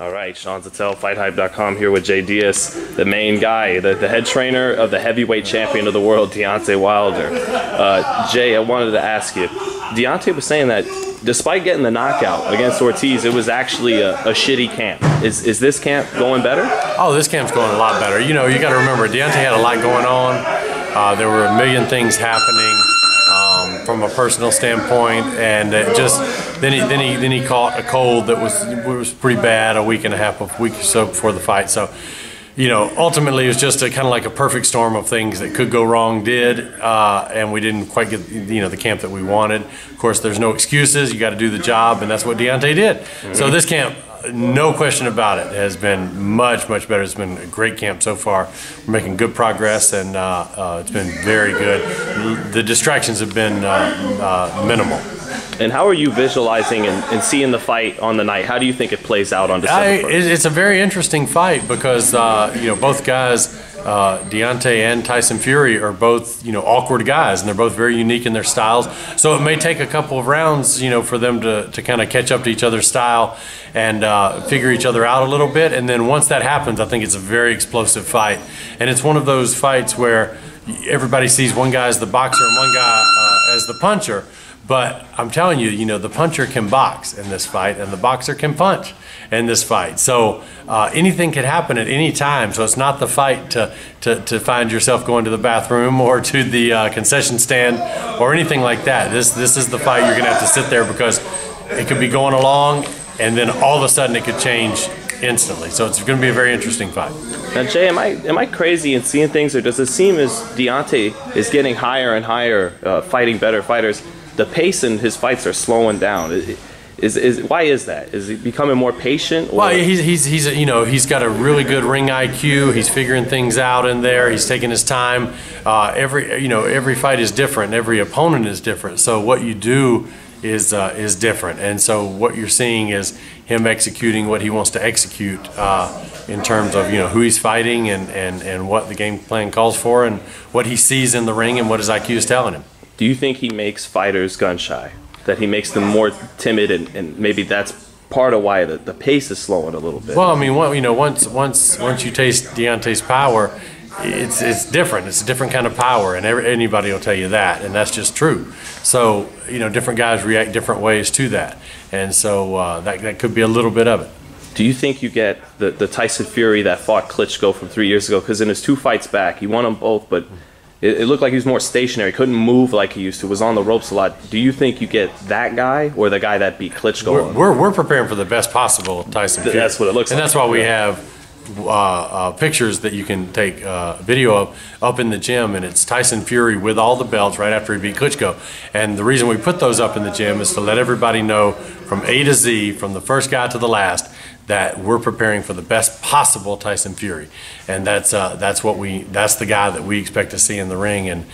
All right, Sean Zattel, FightHype.com here with Deas, the main guy, the head trainer of the heavyweight champion of the world, Deontay Wilder. Jay, I wanted to ask you, Deontay was saying that despite getting the knockout against Ortiz, it was actually a shitty camp. Is this camp going better? Oh, this camp's going a lot better. You know, you got to remember, Deontay had a lot going on. There were a million things happening from a personal standpoint, and then he caught a cold that was pretty bad a week or so before the fight. So, you know, ultimately it was just kind of like a perfect storm of things that could go wrong and we didn't quite get the camp that we wanted. Of course, there's no excuses. You got to do the job, and that's what Deontay did. Mm-hmm. So this camp, no question about it, has been much better. It's been a great camp so far. We're making good progress, and it's been very good. The distractions have been minimal. And how are you visualizing and seeing the fight on the night? How do you think it plays out on December 1st? It's a very interesting fight because both guys, Deontay and Tyson Fury, are both awkward guys, and they're both very unique in their styles. So it may take a couple of rounds, for them to kind of catch up to each other's style and figure each other out a little bit. And then once that happens, I think it's a very explosive fight. And it's one of those fights where everybody sees one guy as the boxer and one guy as the puncher. But I'm telling you, the puncher can box in this fight, and the boxer can punch in this fight. So anything could happen at any time. So it's not the fight to find yourself going to the bathroom or to the concession stand or anything like that. This is the fight you're going to have to sit there because it could be going along, and then all of a sudden it could change instantly. So it's going to be a very interesting fight. Now, Jay, am I crazy in seeing things, or does it seem as Deontay is getting higher and higher, fighting better fighters? The pace in his fights are slowing down. Why is that? Is he becoming more patient? Or? Well, he's got a really good ring IQ. He's figuring things out in there. He's taking his time. Every fight is different. Every opponent is different. So what you do is different. And so what you're seeing is him executing what he wants to execute in terms of who he's fighting and what the game plan calls for and what he sees in the ring and what his IQ is telling him. Do you think he makes fighters gun shy? That he makes them more timid, and maybe that's part of why the pace is slowing a little bit? Well, I mean, once you taste Deontay's power, it's different. It's a different kind of power, and anybody will tell you that, and that's just true. So different guys react different ways to that, and so that could be a little bit of it. Do you think you get the Tyson Fury that fought Klitschko from 3 years ago? Because in his 2 fights back, he won them both, but it looked like he was more stationary, couldn't move like he used to, was on the ropes a lot. Do you think you get that guy or the guy that beat Klitschko? We're preparing for the best possible Tyson Fury. That's what it looks like. And that's why we have pictures that you can take video of up in the gym, and it's Tyson Fury with all the belts right after he beat Klitschko. And the reason we put those up in the gym is to let everybody know from A to Z, from the first guy to the last, that we're preparing for the best possible Tyson Fury, and that's the guy that we expect to see in the ring, and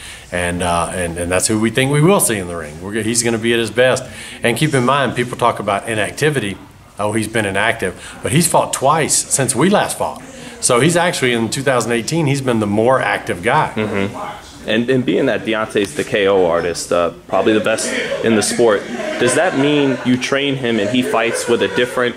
that's who we think we will see in the ring. He's going to be at his best. And keep in mind, people talk about inactivity. Oh, he's been inactive, but he's fought twice since we last fought. So he's actually, in 2018, he's been the more active guy. Mm-hmm. And being that Deontay's the KO artist, probably the best in the sport, does that mean you train him and he fights with a different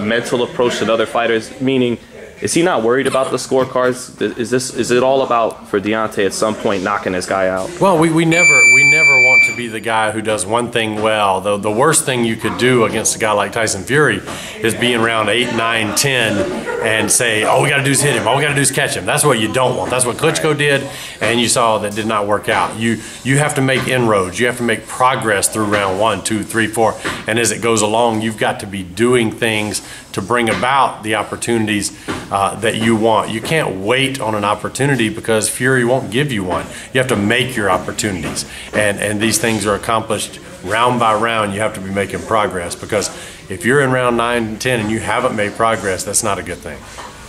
mental approach than other fighters? Meaning, is he not worried about the scorecards? Is it all about, for Deontay at some point, knocking his guy out? Well, we never want to be the guy who does one thing well. The worst thing you could do against a guy like Tyson Fury is be in round 8, 9, 10 and say, all we got to do is hit him, all we got to do is catch him. That's what you don't want. That's what Klitschko did, and you saw that did not work out. You have to make inroads. You have to make progress through round 1, 2, 3, 4, and as it goes along, you've got to be doing things to bring about the opportunities that you want. You can't wait on an opportunity because Fury won't give you one. You have to make your opportunities, and these things are accomplished round by round. You have to be making progress, because if you're in round 9 and 10 and you haven't made progress, that's not a good thing.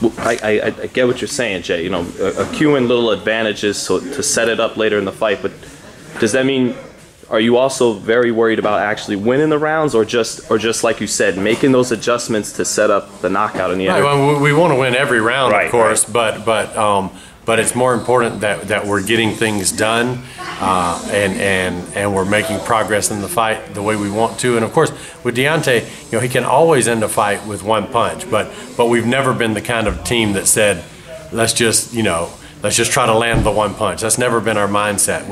Well, I get what you're saying, Jay. Accruing little advantages to set it up later in the fight, but does that mean, are you also very worried about actually winning the rounds, or just like you said, making those adjustments to set up the knockout in the end? Right, well, we want to win every round, right, of course, right. but but it's more important that we're getting things done, and we're making progress in the fight the way we want to. And of course, with Deontay, he can always end a fight with one punch, but we've never been the kind of team that said, let's just try to land the one punch. That's never been our mindset.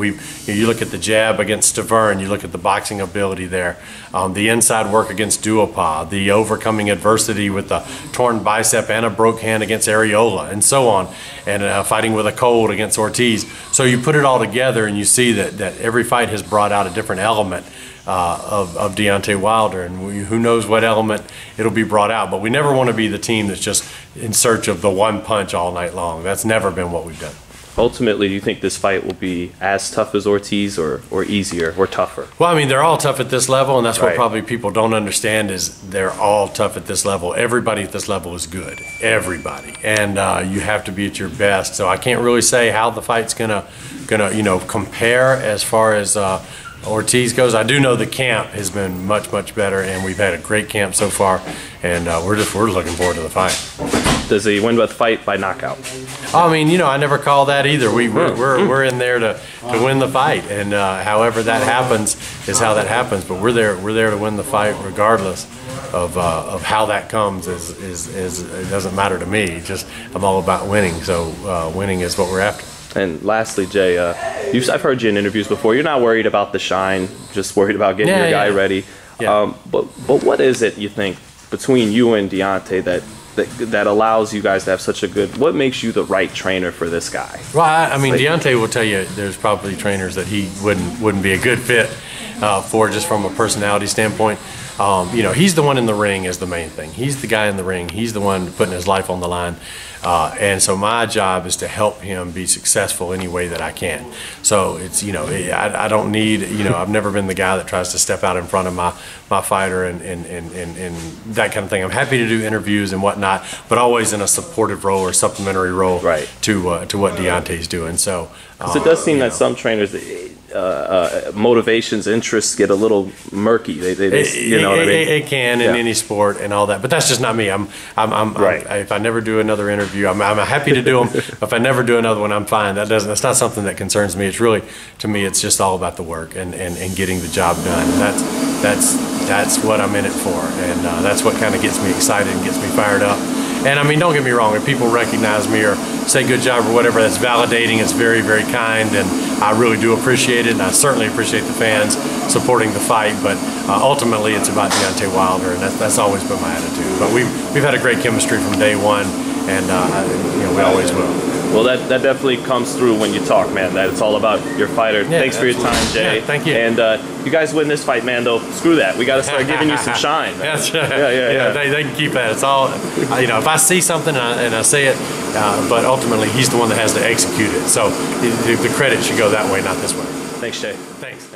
You look at the jab against Stavern, you look at the boxing ability there, the inside work against Duopa, the overcoming adversity with the torn bicep and a broke hand against Areola, and so on, and fighting with a cold against Ortiz. So you put it all together and you see that every fight has brought out a different element of Deontay Wilder, and who knows what element it'll be brought out. But we never want to be the team that's just in search of the one punch all night long. That's never been what we've done. Ultimately, do you think this fight will be as tough as Ortiz, or easier, or tougher? Well, I mean, they're all tough at this level, and that's what Right. probably people don't understand is they're all tough at this level. Everybody at this level is good. Everybody. And you have to be at your best. So I can't really say how the fight's gonna compare as far as Ortiz goes. I do know the camp has been much better, and we've had a great camp so far, and we're looking forward to the fight. Does he win the fight by knockout? I mean, I never call that either. We're in there to win the fight, and however that happens is how that happens. But we're there to win the fight regardless of how that comes. It doesn't matter to me. Just I'm all about winning. So winning is what we're after. And lastly, Jay, I've heard you in interviews before. You're not worried about the shine, just worried about getting your guy ready. Yeah. But what is it you think between you and Deontay that allows you guys to have such a good? What makes you the right trainer for this guy? Well, I mean, Deontay will tell you there's probably trainers that he wouldn't be a good fit for, just from a personality standpoint. He's the one in the ring is the main thing. He's the guy in the ring. He's the one putting his life on the line. And so my job is to help him be successful any way that I can. So it's, I don't need, I've never been the guy that tries to step out in front of my fighter and that kind of thing. I'm happy to do interviews and whatnot, but always in a supportive role or supplementary role to what Deontay's doing. So, because it does seem that some trainers, motivations, interests get a little murky. It can in any sport and all that, but that's just not me. If I never do another interview, I'm happy to do them. If I never do another one, I'm fine. That's not something that concerns me. It's really, to me, it's just all about the work and getting the job done. And that's what I'm in it for, and that's what kind of gets me excited and gets me fired up. And I mean, don't get me wrong, if people recognize me or say good job or whatever, that's validating. It's very, very kind, and I really do appreciate it, and I certainly appreciate the fans supporting the fight. But ultimately, it's about Deontay Wilder, and that's always been my attitude. But we've had a great chemistry from day one, and we always will. Well, that definitely comes through when you talk, man. That it's all about your fighter. Yeah, thanks for your time, Jay. Yeah, thank you. And you guys win this fight, man. Though, screw that. We got to start giving you some shine. That's right. Yeah. They can keep that. It's all, if I see something and I say it, but ultimately he's the one that has to execute it. So the credit should go that way, not this way. Thanks, Jay. Thanks.